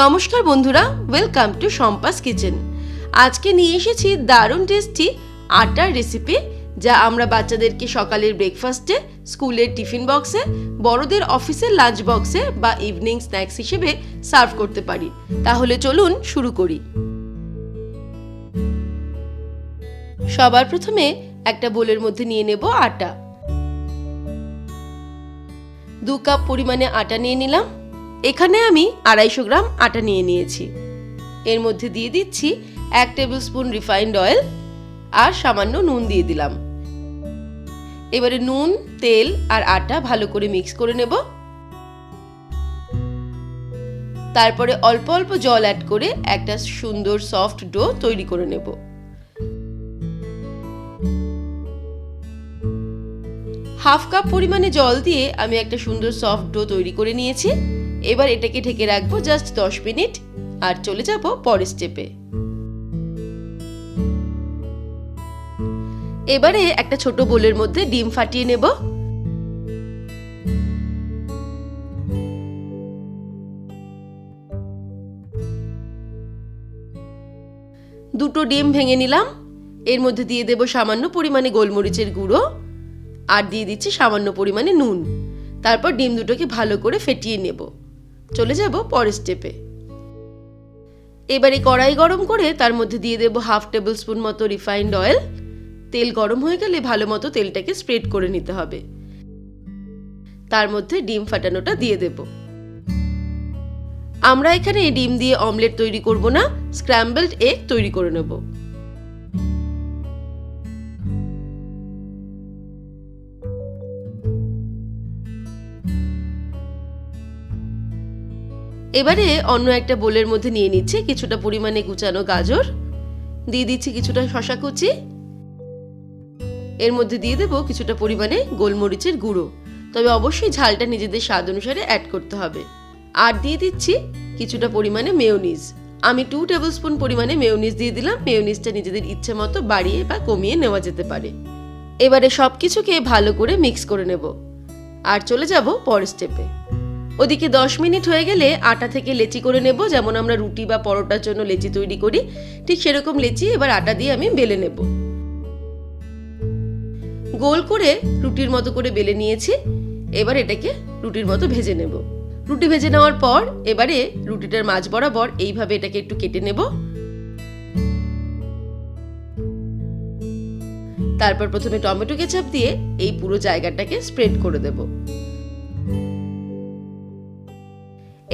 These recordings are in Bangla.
নমস্কার বন্ধুরা, ওয়েলকাম টু শম্পাস কিচেন। আজকে নিয়ে এসেছি দারুণ টেস্টি আটার রেসিপি, যা আমরা বাচ্চাদেরকে সকালের ব্রেকফাস্টে, স্কুলের টিফিন বক্সে, বড়দের অফিসের লাঞ্চ বক্সে বা ইভিনিং স্ন্যাক্স হিসেবে সার্ভ করতে পারি। তাহলে চলুন শুরু করি। সবার প্রথমে একটা বোলের মধ্যে নিয়ে নেব আটা। 2 কাপ পরিমাণে আটা নিয়ে নিলাম। এখানে আমি 250 গ্রাম আটা নিয়ে নিয়েছি। এর মধ্যে দিয়ে দিচ্ছি 1 টেবিল স্পুন রিফাইন্ড অয়েল আর সামান্য নুন দিয়ে দিলাম। এবারে নুন, তেল আর আটা ভালো করে মিক্স করে নেব। তারপরে অল্প অল্প জল অ্যাড করে একটা সুন্দর সফট ডো তৈরি করে নেব। হাফ কাপ পরিমাণে জল দিয়ে আমি একটা সুন্দর সফট ডো তৈরি করে নিয়েছি। এবার এটাকে ঢেকে রাখবো জাস্ট 10 মিনিট আর চলে যাব পরের স্টেপে। এবারে একটা ছোট বোলের মধ্যে ডিম ফাটিয়ে নেব। দুটো ডিম ভেঙে নিলাম। এর মধ্যে দিয়ে দেব সামান্য পরিমাণে গোলমরিচের গুঁড়ো আর দিয়ে দিচ্ছি সামান্য পরিমাণে নুন। তারপর ডিম দুটোকে ভালো করে ফেটিয়ে নেব। চলে যাব পরের স্টেপে। এবারে কড়াই গরম করে তার মধ্যে দিয়ে দেব হাফ টেবিল স্পুন মতো রিফাইন্ড অয়েল। তেল গরম হয়ে গেলে ভালো মতো তেলটাকে স্প্রেড করে নিতে হবে। তার মধ্যে ডিম ফাটানোটা দিয়ে দেব। আমরা এখানে ডিম দিয়ে অমলেট তৈরি করব না, স্ক্র্যাম্বলড এগ তৈরি করে নেব। এবারে অন্য একটা বোলের মধ্যে নিয়ে নিচ্ছি কিছুটা পরিমাণে কুচানো গাজর, দিয়ে দিচ্ছি কিছুটা শসা কুচি, এর মধ্যে দিয়ে দেব কিছুটা পরিমাণে গোলমরিচের গুঁড়ো, তবে অবশ্যই ঝালটা নিজেদের স্বাদ অনুসারে অ্যাড করতে হবে। আর দিয়ে দিচ্ছি কিছুটা পরিমাণে মেয়োনিজ। আমি 2 টেবিল স্পুন পরিমাণে মেয়োনিজ দিয়ে দিলাম। মেয়োনিজটা নিজেদের ইচ্ছে মতো বাড়িয়ে বা কমিয়ে নেওয়া যেতে পারে। এবারে সব কিছুকে ভালো করে মিক্স করে নেব আর চলে যাব পরের স্টেপে। ওদিকে 10 মিনিট হয়ে গেলে আটা থেকে লেচি করে নেব। যেমন আমরা রুটি বা পরোটার জন্য লেচি তৈরি করি, ঠিক সেরকম লেচি এবার আটা দিয়ে আমি বেলে নেব। গোল করে রুটির মতো করে বেলে নিয়েছি। এবার এটাকে রুটির মতো ভেজে নেব। রুটি ভেজে নেওয়ার পর এবারে রুটিটার মাঝ বরাবর এইভাবে এটাকে একটু কেটে নেব। তারপর প্রথমে টমেটো কেচাপ দিয়ে এই পুরো জায়গাটাকে স্প্রেড করে দেব।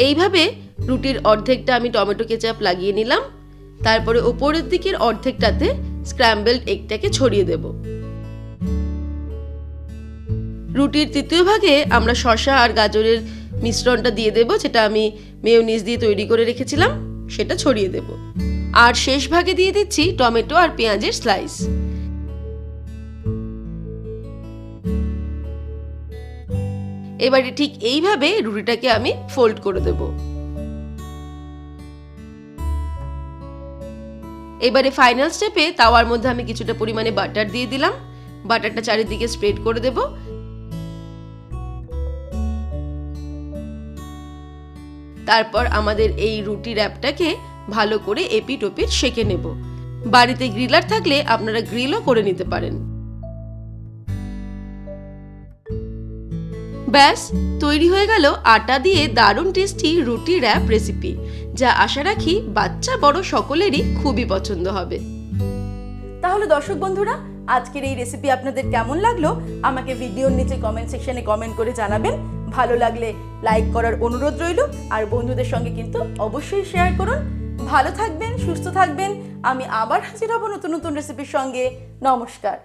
এইভাবে রুটির অর্ধেকটা আমি টমেটো কেচাপ লাগিয়ে নিলাম। তারপরে উপরের দিকের অর্ধেকটাতে স্ক্র্যাম্বলড এগটাকে ছড়িয়ে দেব। রুটির তৃতীয় ভাগে আমরা শসা আর গাজরের মিশ্রণটা দিয়ে দেব, যেটা আমি মেয়োনিজ দিয়ে তৈরি করে রেখেছিলাম, সেটা ছড়িয়ে দেব। আর শেষ ভাগে দিয়ে দিচ্ছি টমেটো আর পেঁয়াজের স্লাইস। এবারে ঠিক এইভাবে রুটিটাকে আমি ফোল্ড করে দেব। এবারে ফাইনাল স্টেপে তাওয়ার মধ্যে আমি কিছুটা পরিমাণে বাটার দিয়ে দিলাম। বাটারটা চারিদিকে স্প্রেড করে দেব। তারপর আমাদের এই রুটি র্যাপটাকে ভালো করে এপিট ওপিট সেঁকে নেব। বাড়িতে গ্রিলার থাকলে আপনারা গ্রিলও করে নিতে পারেন। ব্যাস তৈরি হয়ে গেল আটা দিয়ে দারুণ টেস্টি রুটি র্যাপ রেসিপি, যা আশা রাখি বাচ্চা বড় সকলেরই খুবই পছন্দ হবে। তাহলে দর্শক বন্ধুরা, আজকের এই রেসিপি আপনাদের কেমন লাগলো আমাকে ভিডিওর নিচে কমেন্ট সেকশনে কমেন্ট করে জানাবেন। ভালো লাগলে লাইক করার অনুরোধ রইল আর বন্ধুদের সঙ্গে কিন্তু অবশ্যই শেয়ার করুন। ভালো থাকবেন, সুস্থ থাকবেন। আমি আবার হাজির হব নতুন নতুন রেসিপির সঙ্গে। নমস্কার।